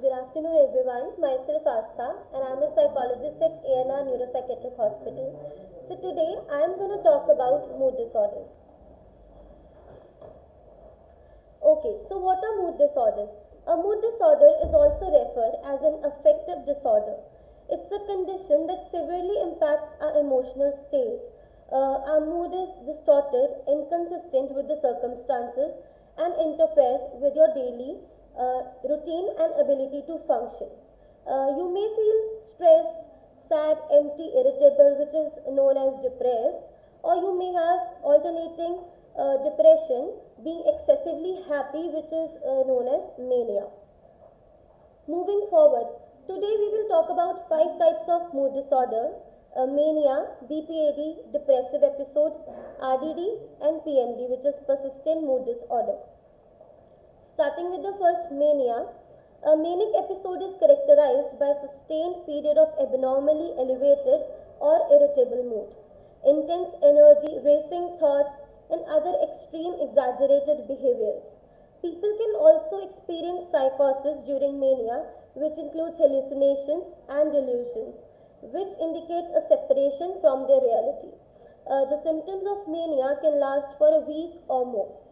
Good afternoon, everyone. Myself Astha, and I'm a psychologist at ANR Neuropsychiatric Hospital. So today, I'm going to talk about mood disorders. Okay, so what are mood disorders? A mood disorder is also referred as an affective disorder. It's a condition that severely impacts our emotional state. Our mood is distorted, inconsistent with the circumstances, and interferes with your daily routine and ability to function. You may feel stressed, sad, empty, irritable, which is known as depressed, or you may have alternating depression, being excessively happy, which is known as mania. Moving forward, today we will talk about 5 types of mood disorder: mania, BPAD, depressive episode, RDD, and PMD, which is persistent mood disorder. Starting with the first, mania. A manic episode is characterized by a sustained period of abnormally elevated or irritable mood, intense energy, racing thoughts, and other extreme exaggerated behaviors. People can also experience psychosis during mania, which includes hallucinations and delusions, which indicate a separation from their reality. The symptoms of mania can last for a week or more.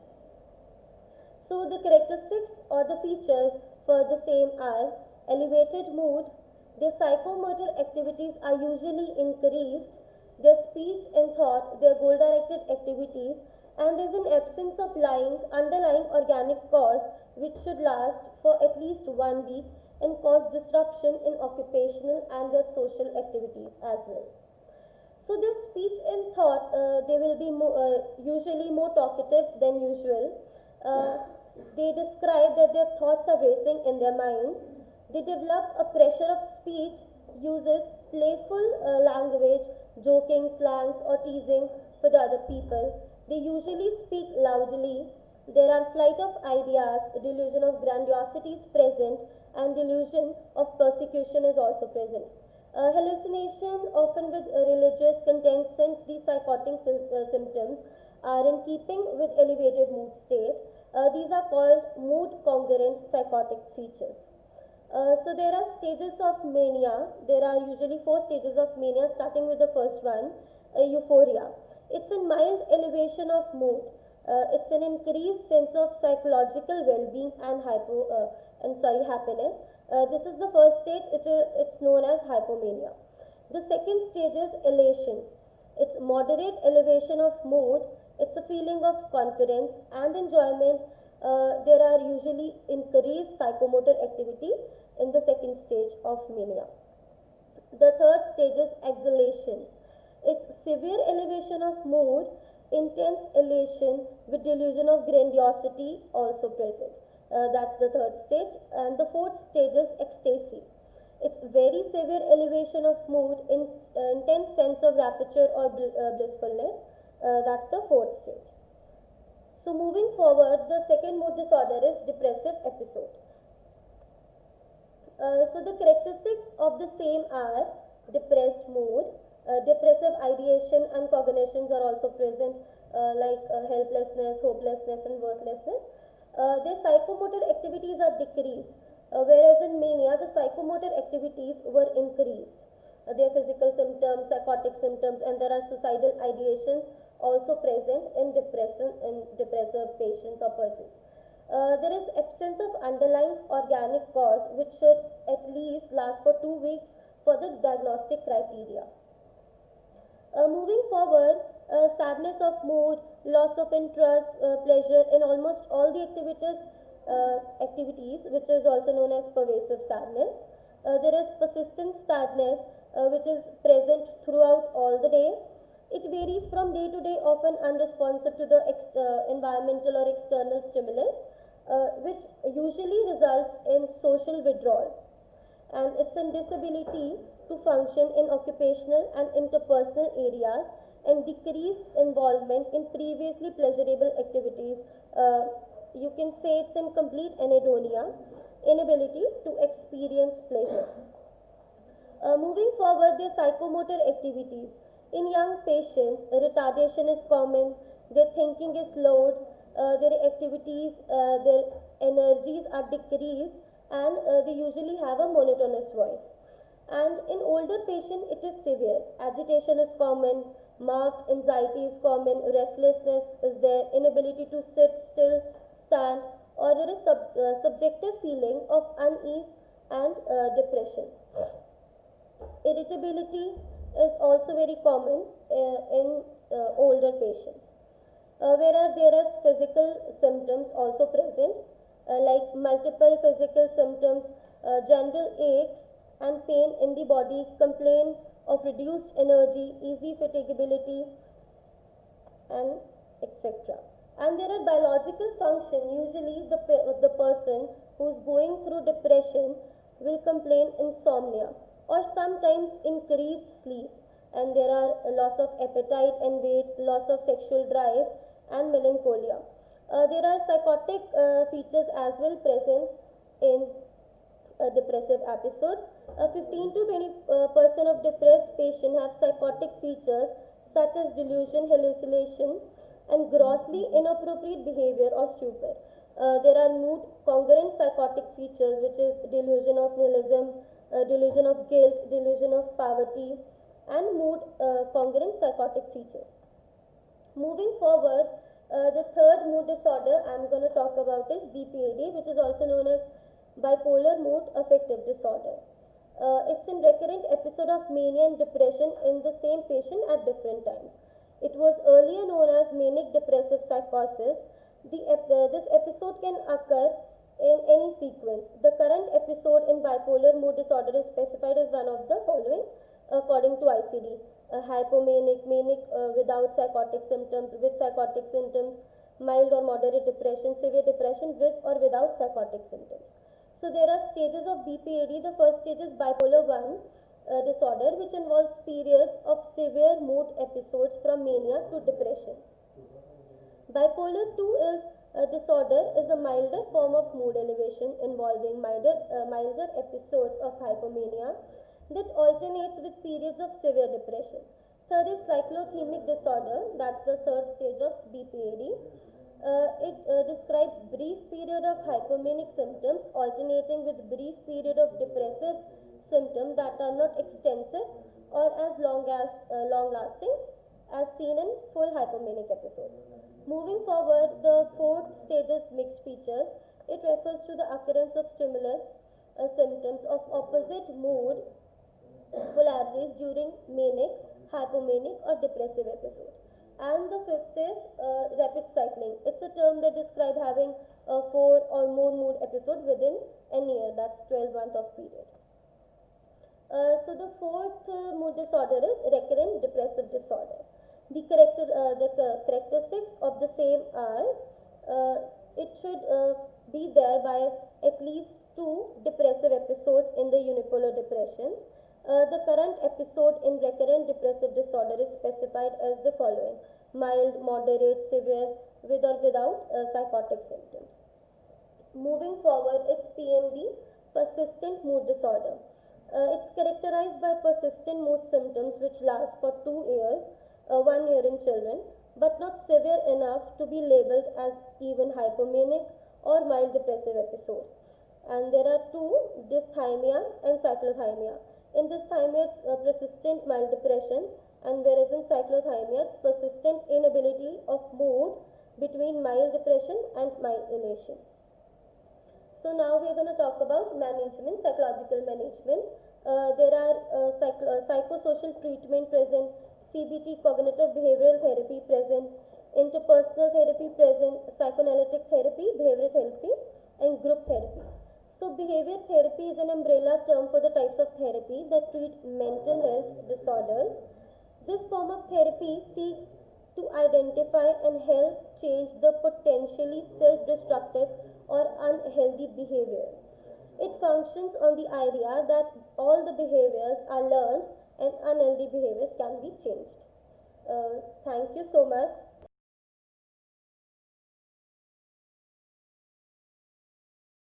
So the characteristics or the features for the same are elevated mood, their psychomotor activities are usually increased, their speech and thought, their goal directed activities, and there is an absence of underlying organic cause which should last for at least 1 week and cause disruption in occupational and their social activities as well. So their speech and thought, they will be usually more talkative than usual. They describe that their thoughts are racing in their minds. They develop a pressure of speech, uses playful language, joking, slangs, or teasing for the other people. They usually speak loudly. There are flight of ideas, delusion of grandiosity is present, and delusion of persecution is also present. Hallucination, often with religious content, since these psychotic symptoms are in keeping with elevated mood state. These are called mood congruent psychotic features. So there are stages of mania. There are usually 4 stages of mania, starting with the first one, euphoria. It's a mild elevation of mood. It's an increased sense of psychological well-being and happiness. This is the first stage. It's known as hypomania. The second stage is elation. It's moderate elevation of mood. It's a feeling of confidence and enjoyment. There are usually increased psychomotor activity in the second stage of mania. The third stage is exhalation. It's severe elevation of mood, intense elation with delusion of grandiosity also present. That's the third stage. And the fourth stage is ecstasy. It's very severe elevation of mood, intense sense of rapture or blissfulness. That's the fourth stage. So moving forward, the second mood disorder is depressive episode. So the characteristics of the same are depressed mood, depressive ideation and cognitions are also present, like helplessness, hopelessness, and worthlessness. Their psychomotor activities are decreased, whereas in mania the psychomotor activities were increased. Their physical symptoms, psychotic symptoms, and there are suicidal ideations also present in depressive patients or persons. There is absence of underlying organic cause which should at least last for 2 weeks for the diagnostic criteria. Moving forward, sadness of mood, loss of interest, pleasure in almost all the activities, which is also known as pervasive sadness. There is persistent sadness, which is present throughout all the day. It varies from day to day, often unresponsive to the environmental or external stimulus, which usually results in social withdrawal. And it's a disability to function in occupational and interpersonal areas and decreased involvement in previously pleasurable activities. You can say it's in complete anhedonia, inability to experience pleasure. Moving forward, their psychomotor activities. In young patients, retardation is common, their thinking is slowed, their activities, their energies are decreased, and they usually have a monotonous voice. And in older patients, it is severe. Agitation is common, marked anxiety is common, restlessness is there, inability to sit still, stand, or there is subjective feeling of unease and depression. Irritability is also very common in older patients. Whereas there are physical symptoms also present, like multiple physical symptoms, general aches and pain in the body, complaint of reduced energy, easy fatigability, and etc. And there are biological function. Usually, the person who is going through depression will complain insomnia or sometimes increased sleep, and there are a loss of appetite and weight, loss of sexual drive, and melancholia. There are psychotic features as well present in a depressive episode. 15 to 20% of depressed patients have psychotic features such as delusion, hallucination, and grossly inappropriate behavior or stupor. There are mood congruent psychotic features, which is delusion of nihilism, delusion of guilt, delusion of poverty, and mood congruent psychotic features. Moving forward, the third mood disorder I'm going to talk about is BPAD, which is also known as bipolar mood affective disorder. It's a recurrent episode of mania and depression in the same patient at different times. It was earlier known as manic depressive psychosis. This episode can occur in any sequence. The current episode in bipolar mood disorder is specified as one of the following according to ICD: hypomanic, manic without psychotic symptoms, with psychotic symptoms, mild or moderate depression, severe depression with or without psychotic symptoms. So there are stages of BPAD. The first stage is bipolar 1 disorder, which involves periods of severe mood episodes from mania to depression. Bipolar 2 is a disorder is a milder form of mood elevation involving milder episodes of hypomania that alternates with periods of severe depression. Third is cyclothymic disorder. That's the third stage of BPAD. It describes brief period of hypomanic symptoms alternating with brief period of depressive symptoms that are not extensive or as long lasting as seen in full hypomanic episodes. Moving forward, the fourth stage is mixed features. It refers to the occurrence of stimulus symptoms of opposite mood polarities during manic, hypomanic, or depressive episode. And the fifth is rapid cycling. It's a term that describes having 4 or more mood episodes within a year. That's 12 months of period. So the fourth mood disorder is recurrent depressive disorder. The characteristics of the same are it should be there by at least 2 depressive episodes in the unipolar depression. The current episode in recurrent depressive disorder is specified as the following: mild, moderate, severe, with or without psychotic symptoms. Moving forward, it's PMD, persistent mood disorder. It's characterized by persistent mood symptoms which last for 2 years, 1 year in children, but not severe enough to be labeled as even hypomanic or mild depressive episode. And there are 2: dysthymia and cyclothymia. In dysthymia, it's persistent mild depression, and whereas in cyclothymia, it's persistent inability of mood between mild depression and mild elation. So now we are going to talk about management, psychological management. There are psychosocial treatment present, CBT, cognitive behavioral therapy present, interpersonal therapy present, psychoanalytic therapy, behavioral therapy, and group therapy. So behavior therapy is an umbrella term for the types of therapy that treat mental health disorders. This form of therapy seeks to identify and help change the potentially self-destructive or unhealthy behavior. It functions on the idea that all the behaviors are learned and unhealthy behaviors can be changed. Thank you so much.